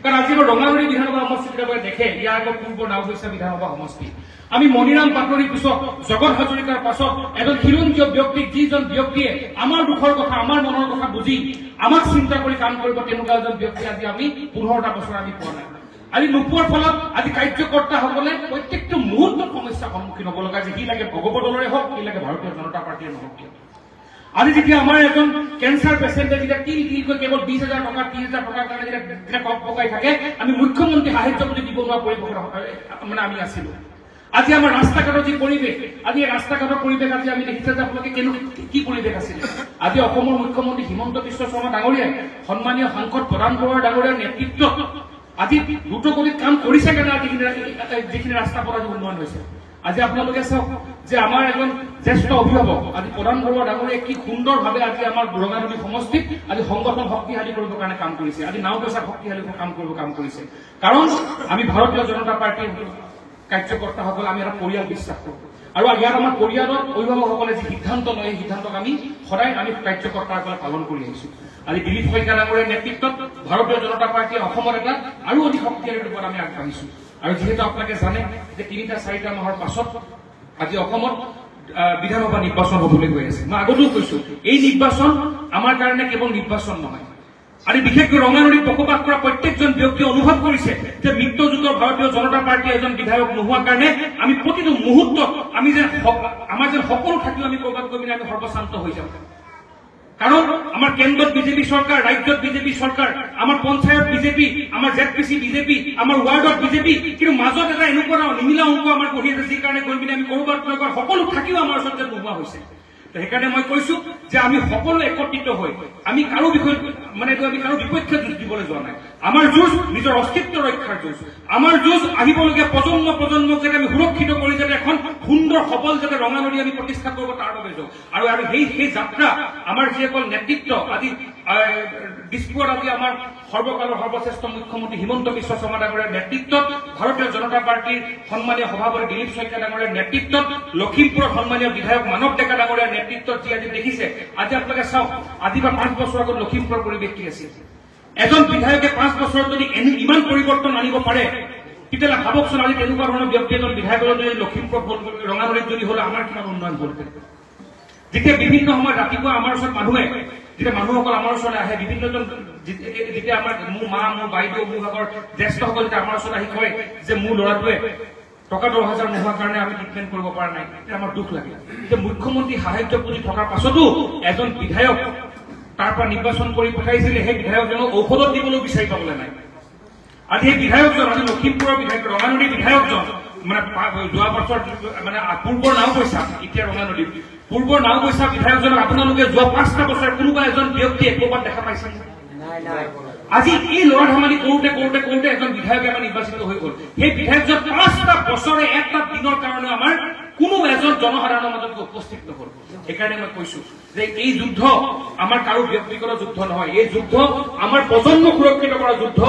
কাৰণ আজি ৰঙানদী বিধানসভা সমষ্টিত দেখে ইয়াৰ আগত পূৰ্ব নাওবৈচা বিধানসভা সমষ্টি আমি মণিৰাম পাটোৱাৰীৰ পিছত জগত হাজৰিকাৰ পাছত এজন খিলঞ্জীয় ব্যক্তিক যিজন ব্যক্তিয়ে আমাৰ দুখৰ কথা আমাৰ মনৰ কথা বুজি আমাক চিন্তা কৰি কাম কৰিব তেনেকুৱা এজন ব্যক্তি আজি আমি 15টা বছৰ আমি পোৱা নাই আজি নোপোৱাৰ ফলত আজি কাৰ্যকৰ্তাসকলে প্ৰত্যেকটো মুহূৰ্তত সমস্যাৰ সন্মুখীন হ'ব লগা যে কি লাগে ভগৱত দলৰে হওক কি লাগে ভাৰতীয় জনতা পাৰ্টীয়ে নহওক কিয় আজি যেতিয়া আমাৰ এজন কেঞ্চাৰ পেচেণ্টে যেতিয়া তিলকৈ কেৱল 20,000 টকা 30,000 টকাৰ কাৰণে যেতিয়া কক পকাই থাকে আমি মুখ্যমন্ত্ৰী সাহায্য বুলি দিব নোৱাৰা পৰিৱেশ মানে আমি আছিলো আজি আমাৰ ৰাস্তা ঘাটৰ যি পৰিৱেশ আজি ৰাস্তা ঘাটৰ পৰিৱেশ আজি আমি দেখিছো যে আপোনালোকে কি পৰিৱেশ আছিল আজি অসমৰ মুখ্যমন্ত্ৰী হিমন্ত বিশ্ব শৰ্মা ডাঙৰীয়াই সন্মানীয় সাংসদ প্ৰদান বৰুৱা ডাঙৰীয়াৰ নেতৃত্বত আজি দ্ৰুতগতিত কাম কৰিছে কাৰণে যিখিনি ৰাস্তা পথ আজি উন্নয়ন হৈছে আজি আপোনালোকে চাওক যে আমাৰ এজন জ্যেষ্ঠ অভিভাৱক আজি প্ৰদান বৰুৱা ডাঙৰীয়াই কি সুন্দৰভাৱে আজি আমাৰ ৰঙানদী সমষ্টিত আজি সংগঠন শক্তিশালী কৰিবৰ কাৰণে কাম কৰিছে আজি নাওবৈচা শক্তিশালী কাম কৰিছে কাৰণ আমি ভাৰতীয় জনতা পাৰ্টীৰ কাৰ্যকৰ্তাসকলে আমি এটা পৰিয়াল বিশ্বাস কৰোঁ আৰু ইয়াত আমাৰ পৰিয়ালৰ অভিভাৱকসকলে যি সিদ্ধান্ত লয় এই সিদ্ধান্তক আমি সদায় আমি কাৰ্যকৰ্তাসকলে পালন কৰি আহিছো আজি দিলীপ শইকীয়া ডাঙৰীয়াৰ নেতৃত্বত ভাৰতীয় জনতা পাৰ্টীয়ে অসমৰ এটা আৰু অধিক শক্তিশালী ৰূপত আমি আগবাঢ়িছো আৰু যিহেতু আপোনালোকে জানে যে 3-4 মাহৰ পাছত আজি অসমত বিধানসভা নিৰ্বাচন হ'বলৈ গৈ আছে মই আগতেও কৈছো এই নিৰ্বাচন আমাৰ কাৰণে কেৱল নিৰ্বাচন নহয় আৰু বিশেষকৈ ৰঙানদীত বসবাস কৰা প্ৰত্যেকজন ব্যক্তিয়ে অনুভৱ কৰিছে যে মিত্ৰজোঁটৰ ভাৰতীয় জনতা পাৰ্টীৰ এজন বিধায়ক নোহোৱাৰ কাৰণে আমি প্ৰতিটো মুহূৰ্তত আমি যে আমাৰ যে সকলো থাকিও আমি ক'ৰবাত গৈ আমি সৰ্বশান্ত হৈ যাওঁ কাৰণ আমাৰ কেন্দ্ৰত বিজেপি চৰকাৰ ৰাজ্যত বিজেপি চৰকাৰ আমাৰ পঞ্চায়ত বিজেপি আমাৰ জেডপিচি বিজেপি আমাৰ ৱাৰ্ডত বিজেপি কিন্তু মাজত এটা এনেকুৱা নিমিলা অংক আমাৰ বহি আছে যি কাৰণে গৈ আমি ক'ৰবাত সকলো থাকিও আমাৰ ওচৰত যে নোহোৱা হৈছে সেইকাৰণে মই কৈছো যে আমি সকলো একত্ৰিত হৈ আমি কাৰো বিষয়ে মানে আমি কাৰো বিপক্ষে যুঁজ দিবলৈ যোৱা নাই আমাৰ যুঁজ নিজৰ অস্তিত্ব ৰক্ষাৰ যুঁজ আমাৰ যুঁজ আহিবলগীয়া প্ৰজন্মক যাতে আমি সুৰক্ষিত কৰি যাতে এখন সুন্দৰ সবল যাতে ৰঙানদী আমি প্ৰতিষ্ঠা কৰিব তাৰ বাবে যাওঁ আৰু সেই যাত্ৰা আমাৰ যিসকল নেতৃত্ব আজি দিছপুৰত আজি আমাৰ সৰ্বকালৰ সৰ্বশ্ৰেষ্ঠ মুখ্যমন্ত্ৰী হিমন্ত বিশ্ব শৰ্মা ডাঙৰীয়াৰ নেতৃত্বত ভাৰতীয় জনতা পাৰ্টীৰ সন্মানীয় সভাপতি দিলীপ শইকীয়া ডাঙৰীয়াৰ নেতৃত্বত লখিমপুৰৰ সন্মানীয় বিধায়ক মানৱ ডেকা ডাঙৰীয়াৰ নেতৃত্বত যি আজি দেখিছে আজি আপোনালোকে চাওক আজি বা 5 বছৰ আগত লখিমপুৰৰ পৰিৱেশ কি আছিল এজন বিধায়কে 5 বছৰত যদি ইমান পৰিৱৰ্তন আনিব পাৰে তেতিয়াহ'লে ভাবকচোন আজি তেনেকুৱা ধৰণৰ ব্যক্তি এজন বিধায়কৰ যদি লখিমপুৰ ৰঙানদীত যদি হ'লে আমাৰ কিমান উন্নয়ন হ'ল যেতিয়া বিভিন্ন সময়ত ৰাতিপুৱা আমাৰ ওচৰত যেতিয়া মানুহসকল আমাৰ ওচৰলৈ আহে বিভিন্নজন যেতিয়া আমাৰ মোৰ মা মোৰ বাইদেউ মোৰ ভাগৰ জ্যেষ্ঠসকল যেতিয়া আমাৰ ওচৰত আহি কয় যে মোৰ ল'ৰাটোৱে টকা 10,000 নোহোৱাৰ কাৰণে আমি ট্ৰিটমেণ্ট কৰিব পৰা নাই তেতিয়া আমাৰ দুখ লাগে যে মুখ্যমন্ত্ৰী সাহায্য পুঁজি থকাৰ পাছতো এজন বিধায়ক তাৰ পৰা নিৰ্বাচন কৰি পঠাইছিলে সেই বিধায়কজনক ঔষধত দিবলৈ বিচাৰি পাবলৈ নাই আজি সেই বিধায়কজন আজি লখিমপুৰৰ বিধায়ক ৰঙানদী বিধায়কজন মানে যোৱা বছৰ মানে পূৰ্বৰ নাওবৈচা এতিয়া ৰঙানদী পূৰ্বৰ নাওবৈচা বিধায়কজনক আপোনালোকে যোৱা 5টা বছৰ কোনোবা এজন ব্যক্তিয়ে ক'ৰবাত দেখা পাইছে আজি এই লৰা ধেমালি কৰোঁতে এজন বিধায়কে আমাৰ নিৰ্বাচিত হৈ গ'ল সেই বিধায়কজন 5টা বছৰে এটা দিনৰ কাৰণে আমাৰ কোনো এজন জনসাধাৰণৰ মাজত উপস্থিত নহ'ল সেইকাৰণে মই কৈছো যে এই যুদ্ধ আমাৰ কাৰো ব্যক্তিগত যুদ্ধ নহয় এই যুদ্ধ আমাৰ প্ৰজন্ম সুৰক্ষিত কৰা যুদ্ধ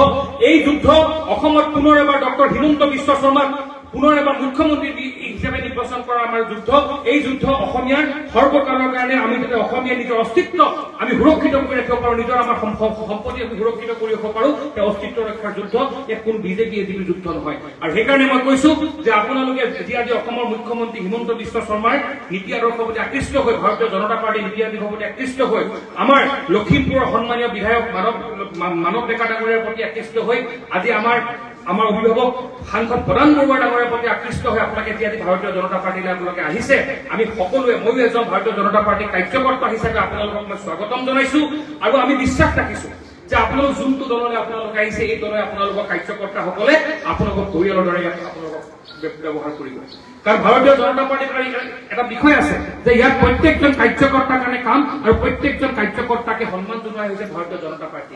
এই যুদ্ধ অসমত পুনৰ এবাৰ ডক্টৰ হিমন্ত বিশ্ব শৰ্মাক পুনৰ এবাৰ মুখ্যমন্ত্ৰী হিচাপে নিৰ্বাচন কৰা আমাৰ যুদ্ধ এই যুদ্ধ অসমীয়াৰ সৰ্বকালৰ কাৰণে আমি যাতে অসমীয়া নিজৰ অস্তিত্ব আমি সুৰক্ষিত কৰি ৰাখিব পাৰোঁ নিজৰ আমাৰ সম্পত্তি আমি সুৰক্ষিত কৰি ৰাখিব পাৰোঁ সেই অস্তিত্ব ৰক্ষাৰ যুদ্ধ ইয়াত কোনো বিজেপি এজিপি যুদ্ধ নহয় আৰু সেইকাৰণে মই কৈছো যে আপোনালোকে যি আজি অসমৰ মুখ্যমন্ত্ৰী হিমন্ত বিশ্ব শৰ্মাৰ নীতি আদৰ্শৰ প্ৰতি আকৃষ্ট হৈ ভাৰতীয় জনতা পাৰ্টীৰ নীতি আদৰ্শৰ প্ৰতি আকৃষ্ট হৈ আমাৰ লখিমপুৰৰ সন্মানীয় বিধায়ক মানৱ ডেকা ডাঙৰীয়াৰ প্ৰতি আকৃষ্ট হৈ আজি আমাৰ অভিভাৱক সাংসদ প্ৰদান বৰুৱা ডাঙৰীয়াৰ প্ৰতি আকৃষ্ট হৈ আপোনালোকে যি আজি ভাৰতীয় জনতা পাৰ্টীলৈ আপোনালোকে আহিছে আমি সকলোৱে ময়ো এজন ভাৰতীয় জনতা পাৰ্টীৰ কাৰ্যকৰ্তা হিচাপে আপোনালোকক মই স্বাগতম জনাইছো আৰু আমি বিশ্বাস ৰাখিছো যে আপোনালোক যোনটো দললৈ আপোনালোকে আহিছে এই দলে আপোনালোকৰ কাৰ্যকৰ্তাসকলে আপোনালোকৰ পৰিয়ালৰ দৰে আপোনালোকক ব্যৱহাৰ কৰিব কাৰণ ভাৰতীয় জনতা পাৰ্টীৰ এটা বিষয় আছে যে ইয়াত প্ৰত্যেকজন কাৰ্যকৰ্তাৰ কাৰণে কাম আৰু প্ৰত্যেকজন কাৰ্যকৰ্তাকে সন্মান জনোৱা হৈছে ভাৰতীয় জনতা পাৰ্টী